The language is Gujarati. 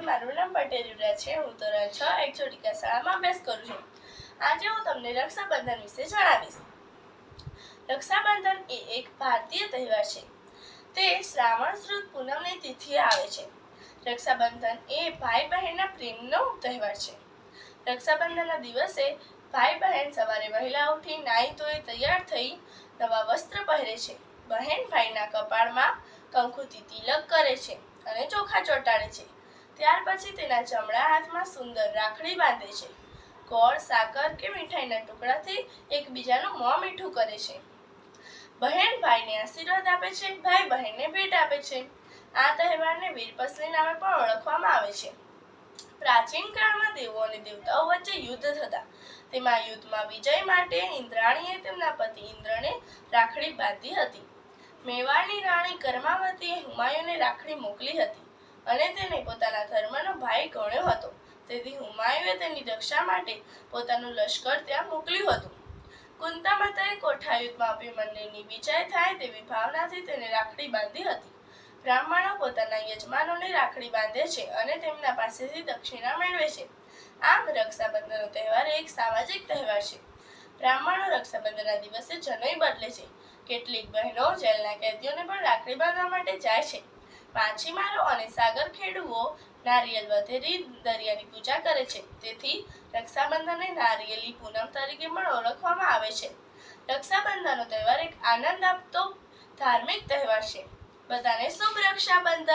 મારું નામ પટેલ યુવરાજ છે। હું ધોરણ 6 એકચોટિકા શાળામાં અભ્યાસ કરું છું। આજે હું તમને રક્ષાબંધન વિશે જણાવીશ। રક્ષાબંધન એ એક ભારતીય તહેવાર છે। તે શ્રાવણ સુદ પૂનમની તિથિએ આવે છે। રક્ષાબંધન એ ભાઈ બહેનના પ્રેમનો તહેવાર છે। રક્ષાબંધનના દિવસે ભાઈ બહેન સવારે વહેલા ઉઠી નાઈ ધોઈ તૈયાર થઈ નવા વસ્ત્ર પહેરે છે। બહેન ભાઈના કપાળમાં કંકુથી તિલક કરે છે અને ચોખા ચોંટાડે છે। ત્યાર પછી તેના જમણા હાથમાં સુંદર રાખડી બાંધે છે। ગોળ, સાકર કે મીઠાઈના ટુકડાથી એકબીજાનું મોં મીઠું કરે છે। બહેન ભાઈને આશીર્વાદ આપે છે, ભાઈ બહેનને ભેટ આપે છે। આ તહેવારને વીરપસલી નામે પણ ઓળખવામાં આવે છે। પ્રાચીન કાળમાં દેવો અને દેવતાઓ વચ્ચે યુદ્ધ થતા। તેમાં યુદ્ધમાં વિજય માટે ઇન્દ્રાણીએ તેમના પતિ ઇન્દ્રને રાખડી બાંધી હતી। મેવાડની રાણી કર્માવતીએ હુમાયુને રાખડી મોકલી હતી અને તેને પોતાના ધર્મનો ભાઈ ગણ્યો હતો। તેથી હુમાયુએ તેની રક્ષા માટે પોતાનું લશ્કર ત્યાં મોકલ્યું હતું। કુંતા માતાએ કોઠા યુદ્ધમાં અભિમન્યુની વિજય થાય તેવી ભાવનાથી તેને રાખડી બાંધી હતી। બ્રાહ્મણો પોતાના યજમાનોને રાખડી બાંધે છે અને તેમના પાસેથી દક્ષિણા મેળવે છે। આમ રક્ષાબંધનનો તહેવાર એક સામાજિક તહેવાર છે। બ્રાહ્મણો રક્ષાબંધનના દિવસે જનોઈ બદલે છે। કેટલીક બહેનો જેલના કેદીઓને પણ રાખડી બાંધવા માટે જાય છે। માછીમારો અને સાગર ખેડૂઓ નારિયેળ વધેરી દરિયાની પૂજા કરે છે। તેથી રક્ષાબંધનને નારિયેળી પૂનમ તરીકે પણ ઓળખવામાં આવે છે। રક્ષાબંધનનો તહેવાર એક આનંદ આપતો ધાર્મિક તહેવાર છે। બધાને શુભ રક્ષાબંધન।